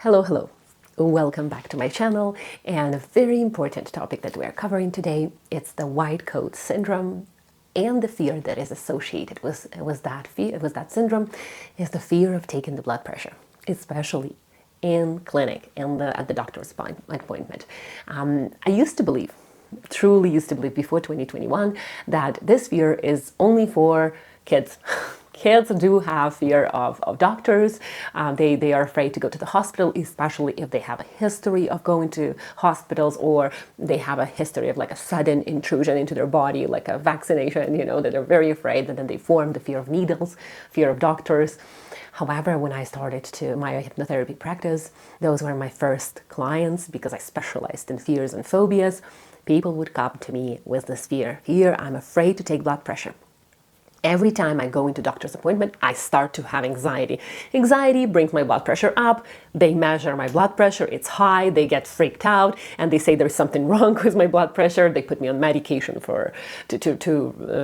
Hello, hello. Welcome back to my channel, and a very important topic that we are covering today, it's the white coat syndrome, and the fear that is associated with that syndrome is the fear of taking the blood pressure, especially in clinic and at the doctor's appointment. I used to believe, truly used to believe before 2021, that this fear is only for kids. Kids do have fear of doctors. They are afraid to go to the hospital, especially if they have a history of going to hospitals, or they have a history of like a sudden intrusion into their body, like a vaccination, that they're very afraid, and then they form the fear of needles, fear of doctors. However, when I started my hypnotherapy practice, those were my first clients because I specialized in fears and phobias. People would come to me with this fear. I'm afraid to take blood pressure. Every time I go into doctor's appointment, I start to have anxiety. Anxiety brings my blood pressure up. They measure my blood pressure. It's high. They get freaked out and they say there's something wrong with my blood pressure. They put me on medication to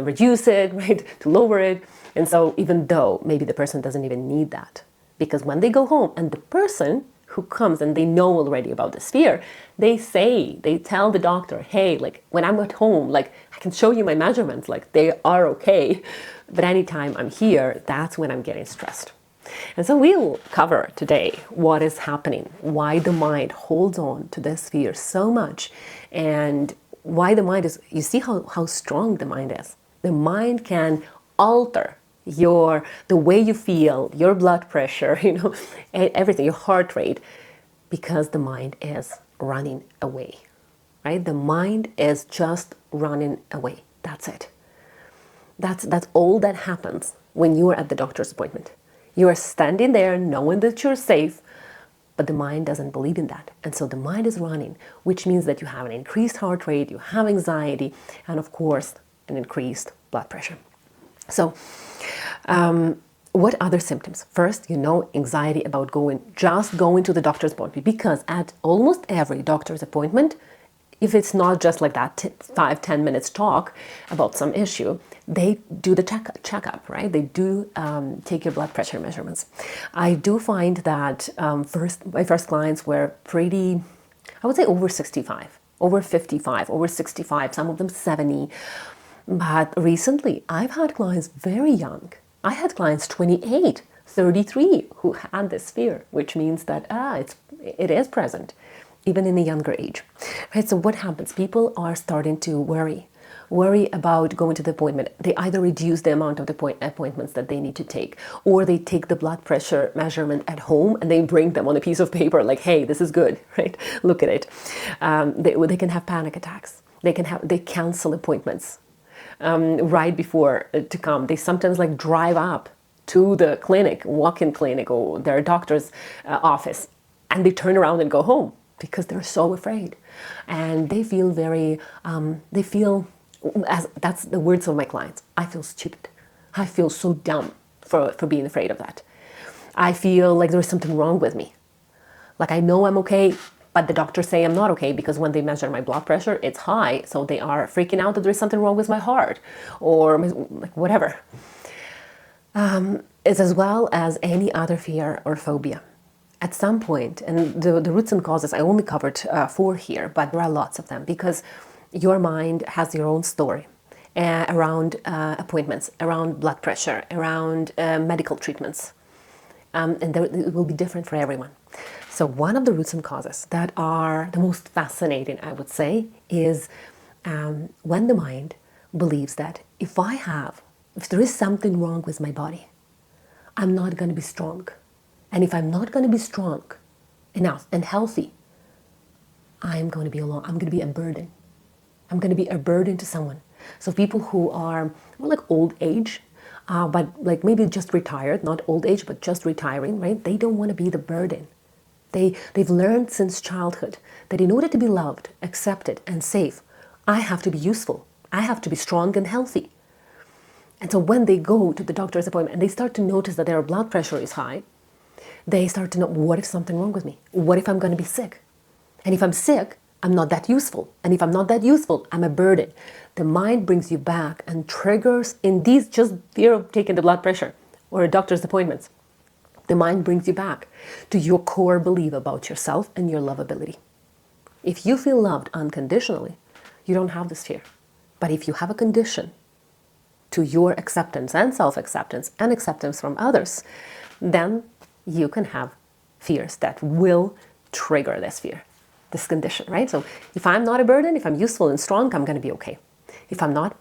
reduce it, right? To lower it. And so even though maybe the person doesn't even need that, because when they go home and the person who comes and they know already about this fear, they tell the doctor, hey, like when I'm at home, like I can show you my measurements, like they are okay. But anytime I'm here, that's when I'm getting stressed. And so we'll cover today what is happening, why the mind holds on to this fear so much, and why the mind is, you see how strong the mind is. The mind can alter the way you feel, your blood pressure, everything, your heart rate, because the mind is running away, right? The mind is just running away. That's it. That's all that happens when you are at the doctor's appointment. You are standing there knowing that you're safe, but the mind doesn't believe in that. And so the mind is running, which means that you have an increased heart rate, you have anxiety, and of course, an increased blood pressure. So, what other symptoms? First, anxiety about going to the doctor's appointment, because at almost every doctor's appointment, if it's not just like that 5-10 minutes talk about some issue, they do the checkup, right? They do take your blood pressure measurements. I do find that my first clients were pretty, I would say over 65, over 55, over 65, some of them 70. But recently, I've had clients very young. I had clients 28, 33 who had this fear, which means that it is present, even in a younger age. Right? So what happens? People are starting to worry about going to the appointment. They either reduce the amount of the appointments that they need to take, or they take the blood pressure measurement at home and they bring them on a piece of paper like, hey, this is good, right? Look at it. They can have panic attacks. They cancel appointments. Right before to come. They sometimes drive up to the clinic, walk-in clinic, or their doctor's office, and they turn around and go home because they're so afraid. And they feel that's the words of my clients, I feel stupid. I feel so dumb for being afraid of that. I feel like there's something wrong with me. Like I know I'm okay, but the doctors say I'm not okay because when they measure my blood pressure, it's high. So they are freaking out that there's something wrong with my heart or whatever. It's as well as any other fear or phobia. At some point, and the roots and causes, I only covered 4 here, but there are lots of them because your mind has your own story around appointments, around blood pressure, around medical treatments. And it will be different for everyone. So one of the roots and causes that are the most fascinating, I would say, is when the mind believes that if there is something wrong with my body, I'm not going to be strong. And if I'm not going to be strong enough and healthy, I'm going to be alone. I'm going to be a burden. I'm going to be a burden to someone. So people who are more like old age, but like maybe just retired, not old age, but just retiring, right? They don't want to be the burden. They've learned since childhood that in order to be loved, accepted, and safe, I have to be useful. I have to be strong and healthy. And so when they go to the doctor's appointment and they start to notice that their blood pressure is high, they start to know, what if something wrong with me? What if I'm going to be sick? And if I'm sick, I'm not that useful. And if I'm not that useful, I'm a burden. The mind brings you back and triggers in these just fear of taking the blood pressure or a doctor's appointments. The mind brings you back to your core belief about yourself and your lovability. If you feel loved unconditionally, you don't have this fear. But if you have a condition to your acceptance and self-acceptance and acceptance from others, then you can have fears that will trigger this fear, this condition, right? So if I'm not a burden, if I'm useful and strong, I'm going to be okay. If I'm not,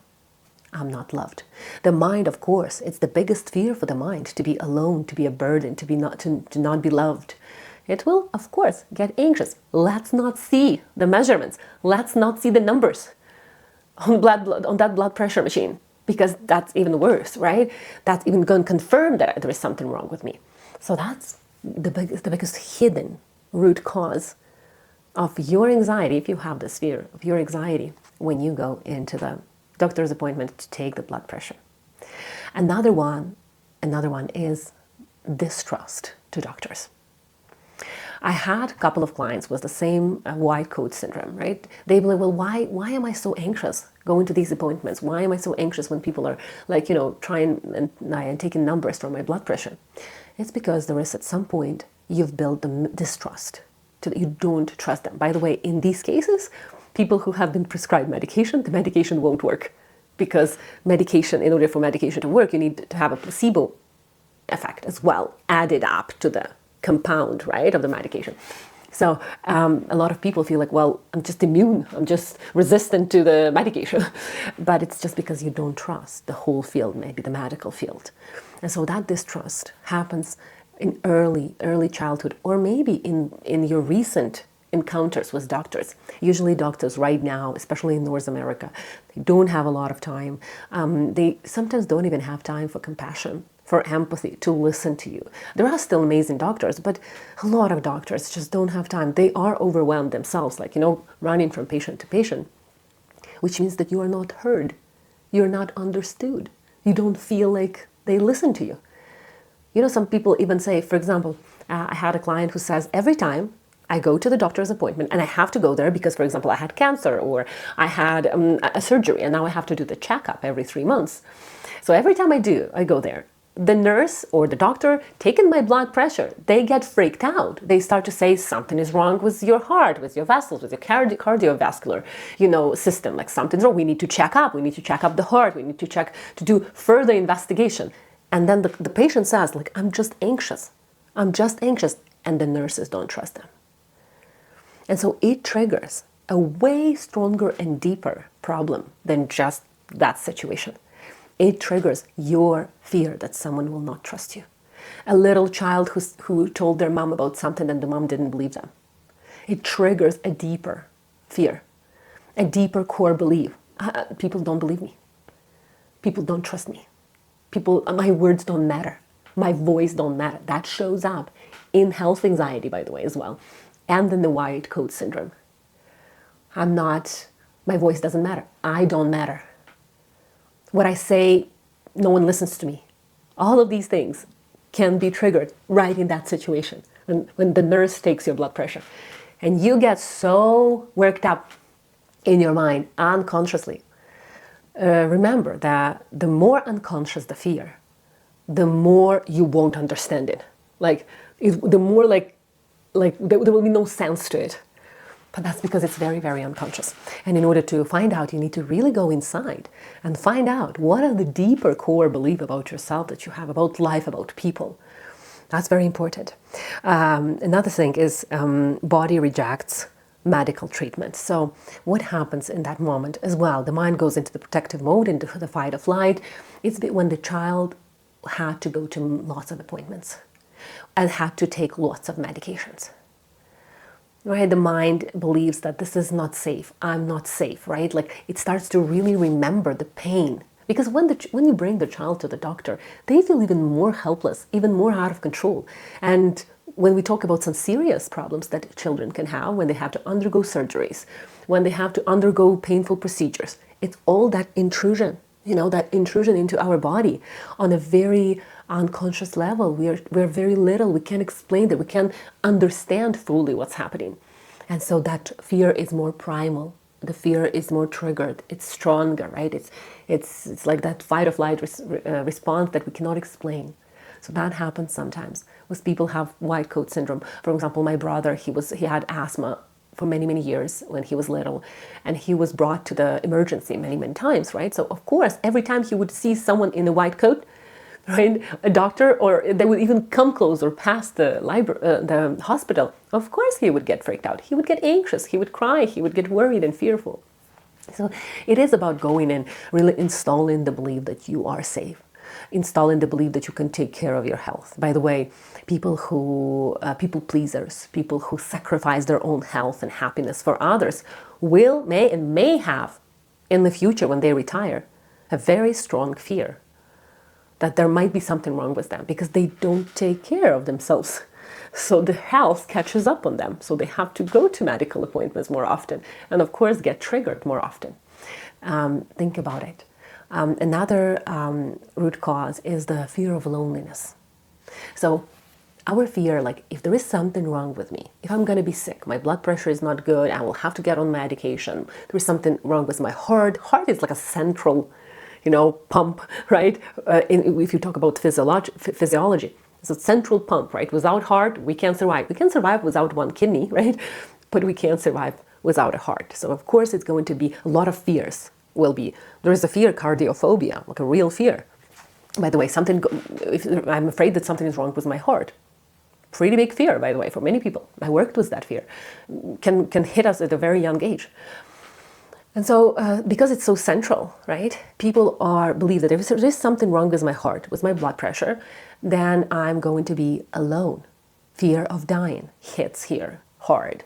I'm not loved. The mind, of course, it's the biggest fear for the mind, to be alone, to be a burden, to not be loved. It will, of course, get anxious. Let's not see the measurements. Let's not see the numbers on that blood pressure machine, because that's even worse, right? That's even going to confirm that there is something wrong with me. So that's the biggest hidden root cause of your anxiety, if you have this fear of your anxiety, when you go into the doctor's appointment to take the blood pressure. Another one is distrust to doctors. I had a couple of clients with the same white coat syndrome, right? They be like, well, why am I so anxious going to these appointments? Why am I so anxious when people are like, trying and taking numbers from my blood pressure? It's because there is at some point you've built the distrust. You don't trust them. By the way, in these cases, people who have been prescribed medication, the medication won't work, because medication, in order for medication to work, you need to have a placebo effect as well, added up to the compound, right, of the medication. So a lot of people feel like, well, I'm just immune, I'm just resistant to the medication. But it's just because you don't trust the whole field, maybe the medical field. And so that distrust happens in early childhood, or maybe in your recent encounters with doctors. Usually doctors right now, especially in North America, they don't have a lot of time. They sometimes don't even have time for compassion, for empathy, to listen to you. There are still amazing doctors, but a lot of doctors just don't have time. They are overwhelmed themselves, like, running from patient to patient, which means that you are not heard. You're not understood. You don't feel like they listen to you. Some people even say, for example, I had a client who says, every time I go to the doctor's appointment, and I have to go there because, for example, I had cancer, or I had a surgery, and now I have to do the checkup every 3 months. So every time I go there, the nurse or the doctor taking my blood pressure, they get freaked out. They start to say something is wrong with your heart, with your vessels, with your cardiovascular, system. Like, something's wrong. We need to check up. We need to check up the heart. We need to do further investigation. And then the patient says, like, I'm just anxious. I'm just anxious. And the nurses don't trust them. And so it triggers a way stronger and deeper problem than just that situation. It triggers your fear that someone will not trust you. A little child who told their mom about something and the mom didn't believe them. It triggers a deeper fear, a deeper core belief. People don't believe me. People don't trust me. My words don't matter. My voice don't matter. That shows up in health anxiety, by the way, as well, and in the white coat syndrome. My voice doesn't matter. I don't matter. What I say, no one listens to me. All of these things can be triggered right in that situation, when the nurse takes your blood pressure. And you get so worked up in your mind unconsciously. Remember that the more unconscious the fear, the more you won't understand it. The more there will be no sense to it. But that's because it's very, very unconscious. And in order to find out, you need to really go inside and find out what are the deeper core beliefs about yourself that you have, about life, about people. That's very important. Another thing is body rejects medical treatment. So what happens in that moment as well? The mind goes into the protective mode, into the fight or flight. It's when the child had to go to lots of appointments and had to take lots of medications. Right? The mind believes that this is not safe. I'm not safe, right? Like, it starts to really remember the pain. Because when you bring the child to the doctor, they feel even more helpless, even more out of control. And when we talk about some serious problems that children can have, when they have to undergo surgeries, when they have to undergo painful procedures, it's all that intrusion, that intrusion into our body on a very unconscious level. We're very little. We can't explain that. We can't understand fully what's happening. And so that fear is more primal. The fear is more triggered. It's stronger, right? It's like that fight or flight response that we cannot explain. So that happens sometimes with people have white coat syndrome. For example, my brother, he had asthma for many, many years when he was little, and he was brought to the emergency many, many times, right? So of course, every time he would see someone in a white coat, right, a doctor, or they would even come close or pass the hospital, of course he would get freaked out. He would get anxious, he would cry, he would get worried and fearful. So it is about going and really installing the belief that you are safe, installing the belief that you can take care of your health. By the way, people pleasers, people who sacrifice their own health and happiness for others may have in the future when they retire a very strong fear that there might be something wrong with them because they don't take care of themselves. So the health catches up on them. So they have to go to medical appointments more often and, of course, get triggered more often. Think about it. Another root cause is the fear of loneliness. So our fear, like if there is something wrong with me, if I'm going to be sick, my blood pressure is not good, I will have to get on medication, there is something wrong with my heart. Heart is like a central, pump, right? If you talk about physiology, it's a central pump, right? Without heart, we can't survive. We can survive without one kidney, right? But we can't survive without a heart. So of course, it's going to be a lot of fears. There is a fear, cardiophobia, like a real fear. By the way, if I'm afraid that something is wrong with my heart. Pretty big fear, by the way, for many people. I worked with that fear. Can hit us at a very young age. And so, because it's so central, right? People believe that if there's something wrong with my heart, with my blood pressure, then I'm going to be alone. Fear of dying hits here hard.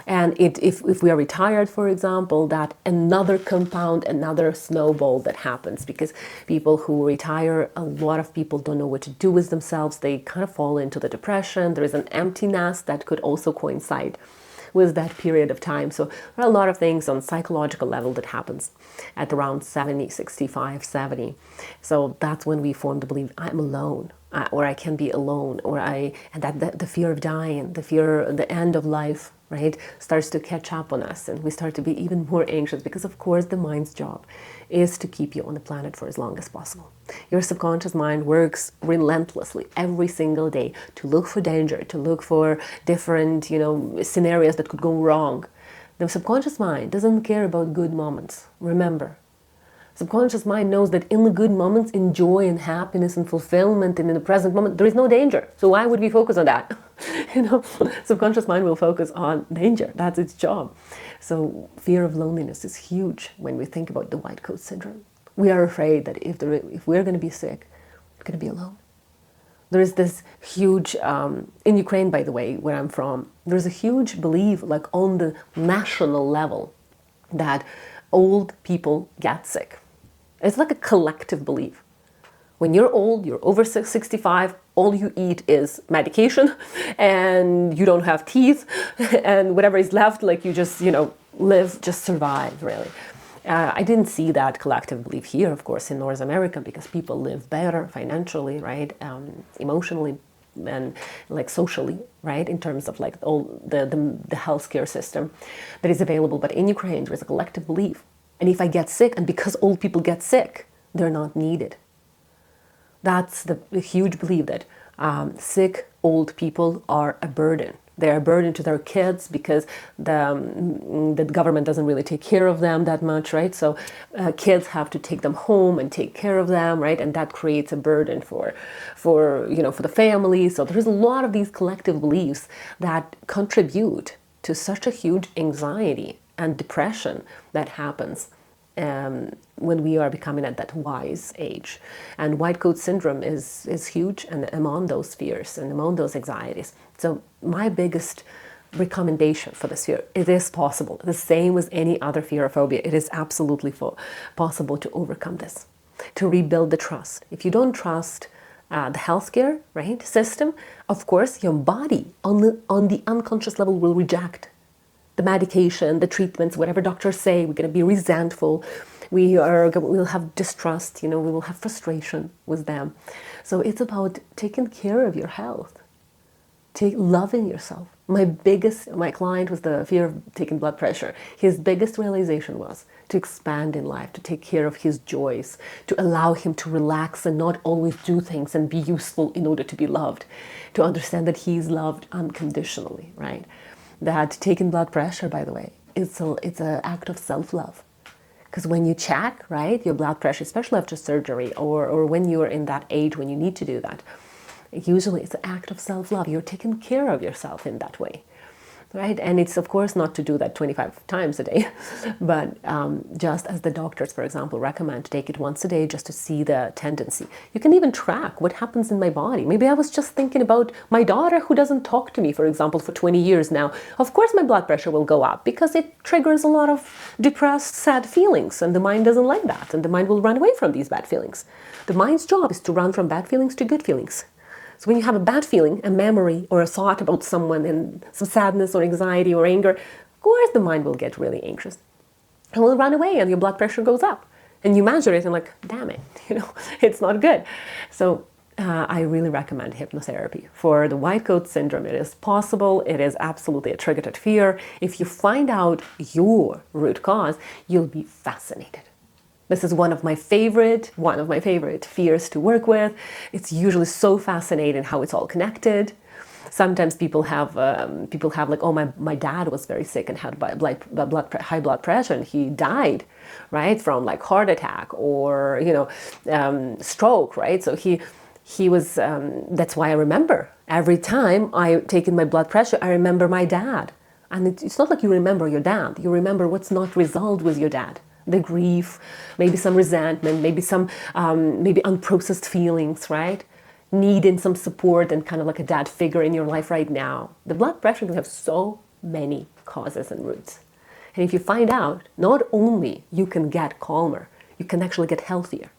And if we are retired, for example, that another compound, another snowball that happens, because people who retire, a lot of people don't know what to do with themselves. They kind of fall into the depression. There is an emptiness that could also coincide with that period of time. So there are a lot of things on psychological level that happens at around 70, 65, 70. So that's when we form the belief, I'm alone, or I can be alone, and that the fear of dying, the end of life, right, starts to catch up on us, and we start to be even more anxious because, of course, the mind's job is to keep you on the planet for as long as possible. Your subconscious mind works relentlessly every single day to look for danger, to look for different, scenarios that could go wrong. The subconscious mind doesn't care about good moments. Remember, subconscious mind knows that in the good moments, in joy and happiness and fulfillment and in the present moment, there is no danger. So why would we focus on that? Subconscious mind will focus on danger. That's its job. So fear of loneliness is huge when we think about the white coat syndrome. We are afraid that if we're going to be sick, we're going to be alone. There is this huge, in Ukraine, by the way, where I'm from, there's a huge belief, like on the national level, that old people get sick. It's like a collective belief. When you're old, you're over 65, all you eat is medication and you don't have teeth and whatever is left, like you just, live, just survive, really. I didn't see that collective belief here, of course, in North America, because people live better financially, right, emotionally and like socially, right, in terms of like all the healthcare system that is available. But in Ukraine, there is a collective belief. And if I get sick, and because old people get sick, they're not needed. That's the huge belief that sick old people are a burden. They're a burden to their kids because the government doesn't really take care of them that much, right? So kids have to take them home and take care of them, right? And that creates a burden for the family. So there's a lot of these collective beliefs that contribute to such a huge anxiety and depression that happens when we are becoming at that wise age. And white coat syndrome is huge and among those fears and among those anxieties. So my biggest recommendation for this fear, it is possible. The same as any other fear or phobia, it is absolutely possible to overcome this, to rebuild the trust. If you don't trust the healthcare, right, system, of course, your body on the unconscious level will reject the medication, the treatments, whatever doctors say. We're going to be resentful. We'll have distrust, we will have frustration with them. So it's about taking care of your health, loving yourself, My client was the fear of taking blood pressure. His biggest realization was to expand in life, to take care of his joys, to allow him to relax and not always do things and be useful in order to be loved, to understand that he's loved unconditionally, right? That taking blood pressure, by the way, it's an act of self-love. Because when you check, right, your blood pressure, especially after surgery or when you're in that age when you need to do that, usually it's an act of self-love. You're taking care of yourself in that way, right? And it's, of course, not to do that 25 times a day, but just as the doctors, for example, recommend, to take it once a day just to see the tendency. You can even track what happens in my body. Maybe I was just thinking about my daughter who doesn't talk to me, for example, for 20 years now. Of course, my blood pressure will go up because it triggers a lot of depressed, sad feelings, and the mind doesn't like that, and the mind will run away from these bad feelings. The mind's job is to run from bad feelings to good feelings. So when you have a bad feeling, a memory, or a thought about someone, and some sadness or anxiety or anger, of course the mind will get really anxious and will run away, and your blood pressure goes up. And you measure it and like, damn it, it's not good. So I really recommend hypnotherapy. For the white coat syndrome, it is possible. It is absolutely a triggered fear. If you find out your root cause, you'll be fascinated. This is one of my favorite fears to work with. It's usually so fascinating how it's all connected. Sometimes people have like, oh, my dad was very sick and had high blood pressure, and he died, right, from like heart attack or stroke, right? So he was. That's why I remember every time I taken my blood pressure, I remember my dad, and it's not like you remember your dad. You remember what's not resolved with your dad. The grief, maybe some resentment, maybe some maybe unprocessed feelings, right? Needing some support and kind of like a dad figure in your life right now. The blood pressure can have so many causes and roots. And if you find out, not only you can get calmer, you can actually get healthier.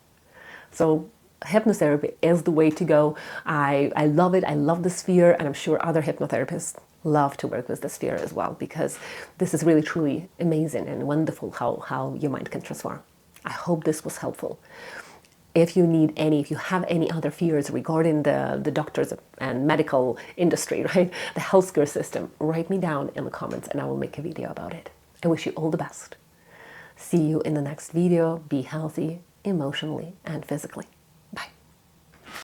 So hypnotherapy is the way to go. I love it. I love this fear, and I'm sure other hypnotherapists love to work with this fear as well, because this is really truly amazing and wonderful how your mind can transform. I hope this was helpful. If you have any other fears regarding the doctors and medical industry, right, the healthcare system, write me down in the comments and I will make a video about it. I wish you all the best. See you in the next video. Be healthy emotionally and physically.